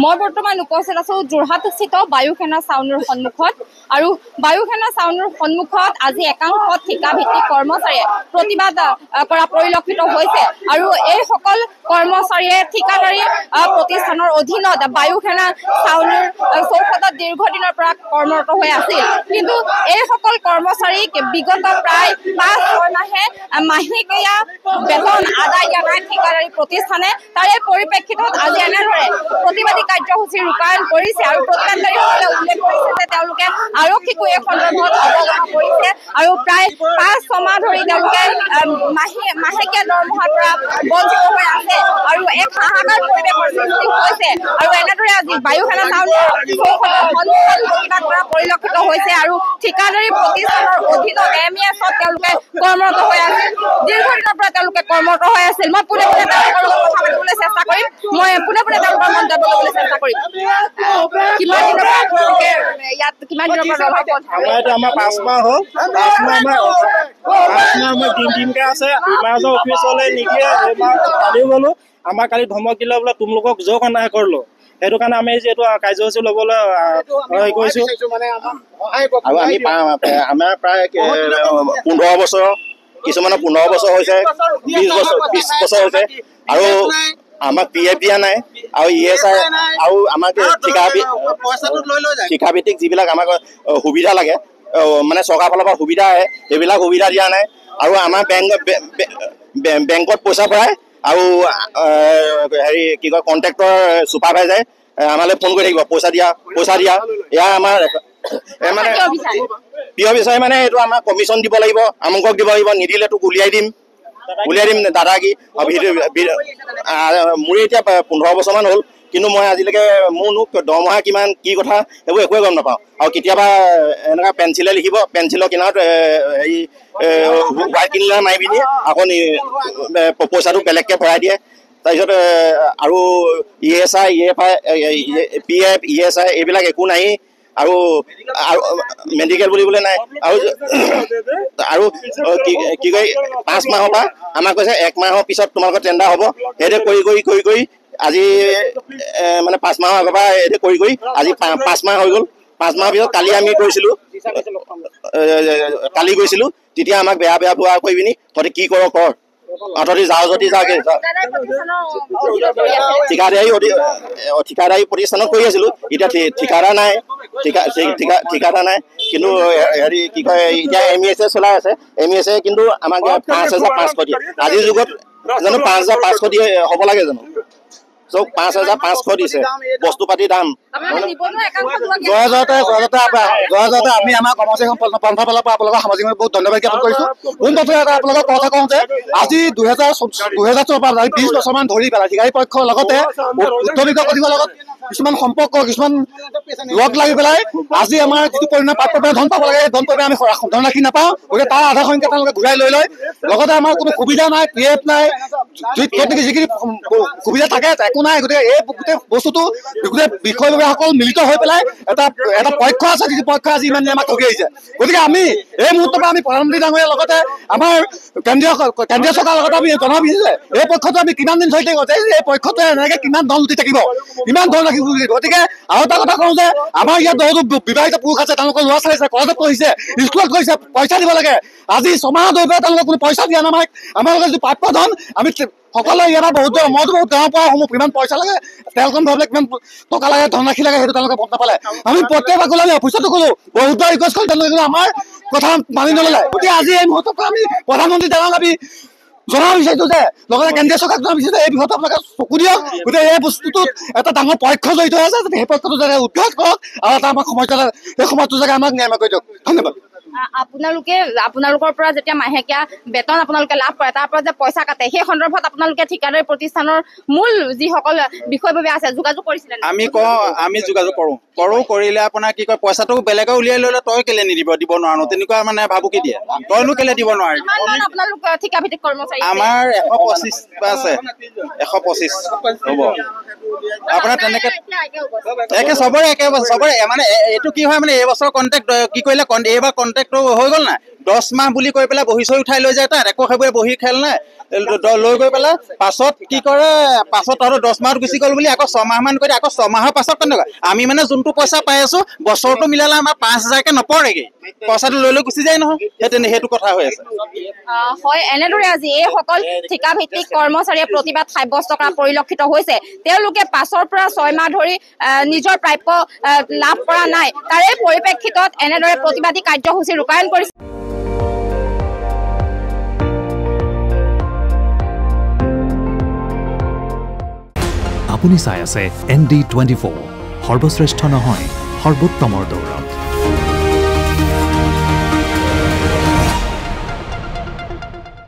মই বৰ্তমান উপস্থিত আছো যোৰহাটস্থিত বায়ুসেনা ছাউনীৰ সন্মুখত আৰু বায়ুসেনা ছাউনীৰ সন্মুখত আজি একাংশ ঠিকাভিত্তিক কৰ্মচাৰীয়ে প্ৰতিবাদ কৰা পৰিলক্ষিত হৈছে আৰু এইসকল কৰ্মচাৰীয়ে ঠিকাদাৰী প্ৰতিষ্ঠানৰ অধীনত বায়ুসেনা ছাউনীৰ চৌহদত দীৰ্ঘদিনৰ পৰা কৰ্মৰত হৈ আছিল। কিন্তু এইসকল কৰ্মচাৰীক বিগত প্ৰায় 5-6 মাহে মাহেকীয়া বেতন আদায় দিয়া নাই ঠিকাদাৰী প্ৰতিষ্ঠানে। তাৰে পৰিপ্ৰেক্ষিতত আজি এনেদৰে প্ৰতিবাদী কাৰ্যসূচী ৰূপায়ণ কৰিছে আৰু প্ৰতিবাদকাৰীসকলে উল্লেখ কৰিছে যে তেওঁলোকে আৰক্ষীকো এই সন্দৰ্ভত অৱগত কৰিছে আৰু প্ৰায় 5-6 মাহ ধৰি তেওঁলোকে মাহেকীয়া দৰমহাৰ পৰা বঞ্চিত হৈ আছে আৰু এক হাহাকাৰ পৰিৱেশৰ সৃষ্টি হৈছে আৰু এনেদৰে আজি বায়ুসেনা ছাউনীৰ প্ৰতিবাদ কৰা পৰিলক্ষিত হৈছে আৰু ঠিকাদাৰী প্ৰতিষ্ঠানৰ অধীনত MES-ত তেওঁলোকে কৰ্মৰত হৈ আছিল। দীৰ্ঘদিনৰ পৰা তেওঁলোকে কৰ্মৰত হৈ আছিল। মই পোনে পোনে তেওঁলোকৰ লগত কথা পাতিবলৈ চেষ্টা কৰিম। মই পোনে পোনে তেওঁলোকৰ মন্তব্য ল'বলৈ চেষ্টা কৰিম। কিমান দিনৰ পৰা ইয়াত কিমান দিনৰ পৰা আমাৰ 5 মাহ হ'ল। 5 মাহ আমাৰ দিনকে আছে। ইমাজৰ অফিচলৈ নিদিয়ে। কালিও গ'লো, আমাৰ কালি ধমক দিলে বোলে তোমালোকক যোগ অনাই কৰিলো। সেইটো কাৰণে আমি যিহেতু কাৰ্যসূচী ল'বলৈ কৈছোঁ আৰু আমি আমাৰ প্ৰায় 15 বছৰ, কিছুমানৰ 15 বছৰ হৈছে, 20 বছৰ হৈছে আৰু আমাক PF দিয়া নাই আৰু ESI আৰু আমাক ঠিকাভিত্তিক যিবিলাক আমাক সুবিধা লাগে মানে চৰকাৰৰ ফালৰ পৰা সুবিধা আহে সেইবিলাক সুবিধা দিয়া নাই আৰু আমাৰ বেংকত পইচা ভৰাই আৰু হেৰি কি কয় কণ্ট্ৰেক্টৰ ছুপাৰভাইজাৰে আমালৈ ফোন কৰি থাকিব পইচা দিয়া এয়া আমাৰ মানে প্ৰিয় বিচাৰে মানে এইটো আমাৰ কমিশ্যন দিব লাগিব, আমুকক দিব লাগিব, নিদিলে তোক উলিয়াই দিম দাদাগী। মোৰ এতিয়া 15 বছৰমান হ'ল, কিন্তু মই আজিলৈকে মোৰনো দৰমহা কিমান কি কথা সেইবোৰ একোৱে গম নাপাওঁ। আৰু কেতিয়াবা এনেকুৱা পেঞ্চিলে লিখিব, পেঞ্চিলৰ কিনাৰত হেৰি হোৱাইট কিনাৰ মাৰি পিনি আকৌ পইচাটো বেলেগকৈ ভৰাই দিয়ে। তাৰপিছত আৰু ESI, EFI, PF, ESI এইবিলাক একো নাই আৰু মেডিকেল বুলিবলৈ নাই আৰু কি কয় 5 মাহৰ পৰা আমাক কৈছে 1 মাহৰ পিছত তোমালোকৰ টেণ্ডাৰ হ'ব। সেইটো কৰি আজি মানে 5 মাহৰ আগৰ পৰা এইটো কৰি আজি 5 মাহ হৈ গ'ল। 5 মাহৰ পিছত কালি আমি গৈছিলোঁ তেতিয়া আমাক বেয়া ব্যৱহাৰ কৰি পিনি তহঁতি কি কৰ তহঁতি যাওঁ যদি যাওঁগে। ঠিকাদাৰী প্ৰতিষ্ঠানত কৰি আছিলোঁ, এতিয়া ঠিকাদাৰ নাই কিন্তু হেৰি কি কয় এতিয়া MES চলাই আছে। MES কিন্তু আমাক 5,500 দিয়ে। আজিৰ যুগত জানো 5,500 দিয়ে হ'ব লাগে জানো? চব 5,500 দিছে, বস্তু পাতিৰ দাম। জয়জয়তে আমি আমাৰ কৰ্মচাৰী পন্থা ফালৰ পৰা আপোনালোকৰ সামাজিক বহুত ধন্যবাদ জ্ঞাপন কৰিছোঁ। পোনপ্ৰথমে এটা আপোনালোকৰ কথা কওঁ যে আজি 2004 পৰা 20 বছৰমান ধৰি পেলাই ঠিকাৰী পক্ষৰ লগতে উদ্যোগিক কৰ্তৃপক্ষৰ লগত কিছুমান সম্পৰ্ক কিছুমান লগ লাগি পেলাই আজি আমাৰ যিটো পৰিমাণে প্ৰাপ্যভাৱে ধন পাব লাগে সেই ধন পৰিমাণে আমি ধন ৰাখি নাপাওঁ। গতিকে তাৰ আধা সংখ্যা তেওঁলোকে ঘূৰাই লৈ লয়। লগতে আমাৰ কোনো সুবিধা নাই, PF নাই, যিখিনি সুবিধা থাকে একো নাই। গতিকে এই গোটেই বস্তুটো গোটেই বিষয়ববীয়াসকল মিলিত হৈ পেলাই এটা পক্ষ আছে, যিটো পক্ষ আজি ইমান আমাক ঠগি আহিছে। গতিকে আমি এই মুহূৰ্তৰ পৰা আমি প্ৰধানমন্ত্ৰী ডাঙৰীয়াৰ লগতে আমাৰ কেন্দ্ৰীয় চৰকাৰৰ লগতে আমি জনাব বিচাৰিছোঁ এই পক্ষটো আমি কিমান দিন ধৰি থাকিব যে এই পক্ষটোৱে এনেকৈ কিমান ধন লুটি থাকিব, ইমান ধন ৰাখিব। গতিকে আৰু এটা কথা কওঁ যে আমাৰ ইয়াত বহুতো বিবাহিত পুৰুষ আছে, তেওঁলোকৰ ল'ৰা ছোৱালী আছে, কলেজত পঢ়িছে, স্কুলত গৈছে, পইচা দিব লাগে। আজি ছমাহ ধৰি পেলাই তেওঁলোকে কোনো পইচা দিয়া নাই। আমাৰ যিটো প্ৰাপ্য ধন আমি সকলোৱে ইয়াৰ পৰা বহুত মইতো বহুত গাঁৱৰ পৰা সমূহ কিমান পইচা লাগে, তেলকণ ভৰাবলৈ কিমান টকা লাগে, ধনৰাশি লাগে, সেইটো তেওঁলোকে গম নাপালে। আমি প্ৰত্যেকবাৰ গ'লে আমি অফিচতো গ'লো, বহুতবাৰ ৰিকুৱেষ্ট কৰিলোঁ, তেওঁলোকে আমাৰ কথা মানি নল'লে। গতিকে আজি এই মুহূৰ্তৰ পৰা আমি প্ৰধানমন্ত্ৰী ডাঙৰক আমি জনাব বিচাৰিছোঁ যে লগতে কেন্দ্ৰীয় চৰকাৰক জনাব বিচাৰিছোঁ এই বিষয়টো আপোনালোকে চকু দিয়ক। গতিকে এই বস্তুটোত এটা ডাঙৰ পক্ষ জড়িত হৈ আছে, যাতে সেই পক্ষটো যাতে উদ্ধাৰ কৰক আৰু এটা আমাৰ সমস্যা সেই সমাজটো যাতে আমাক ন্যায় কৰি দিয়ক। ধন্যবাদ। আপোনালোকৰ পৰা যেতিয়া মাহেকীয়া বেতন আপোনালোকে লাভ কৰে, তাৰ পৰা যে পইচা কাটে, সেই সন্দৰ্ভত আপোনালোকে ঠিকাদাৰী প্ৰতিষ্ঠানৰ মূল যিসকল বিষয়ববীয়া আছে যোগাযোগ কৰিছিলে? আমি যোগাযোগ কৰিলে আপোনাৰ কি কয়, পইচাটো বেলেগে উলিয়াই ল'লে তই কেলে দিব নোৱাৰো, তেনেকুৱা মানে ভাবুকি দিয়ে। তইনো কেলে দিব নোৱাৰি? আপোনালোক ঠিকা ভিত্তিক কৰ্মচাৰী আমাৰ 125 আছে, 125 হ'ব আপোনাৰ তেনেকে একে চবৰে মানে এইটো কি হয় মানে এইবছৰ কণ্টেক্ট কি কৰিলে, এইবাৰ কণ্টেক্টটো হৈ গ'ল নাই, 10 মাহ বুলি কৈ পেলাই বহি চহি উঠাই লৈ যায় তাত, একো সেইবোৰে বহি খেল নাই লৈ গৈ পেলাই পাছত কি কৰে, পাছত তহঁতৰ 10 মাহত গুচি গ'ল বুলি আকৌ 6 মাহ মান কৰি আকৌ 6 মাহৰ পাছত কেনেকুৱা আমি মানে যোনটো পইচা পাই আছো বছৰটো মিলালে আমাৰ 5,000কে নপৰেগে, পইচাটো লৈ গুচি যায় নহয়। সেইটো কথা হৈ আছে। হয়, এনেদৰে আজি এইসকল ঠিকা ভিত্তিক কৰ্মচাৰীয়ে প্ৰতিবাদ সাব্যস্ত কৰা পৰিলক্ষিত হৈছে। তেওঁলোকে 5ৰ পৰা 6 মাহ ধৰি নিজৰ প্ৰাপ্য লাভ কৰা নাই। তাৰে পৰিপ্ৰেক্ষিতত এনেদৰে প্ৰতিবাদী কাৰ্যসূচী ৰূপায়ণ কৰিছে। আপুনি চাই আছে ND24, সৰ্বশ্ৰেষ্ঠ নহয় সৰ্বোত্তমৰ দৌৰ।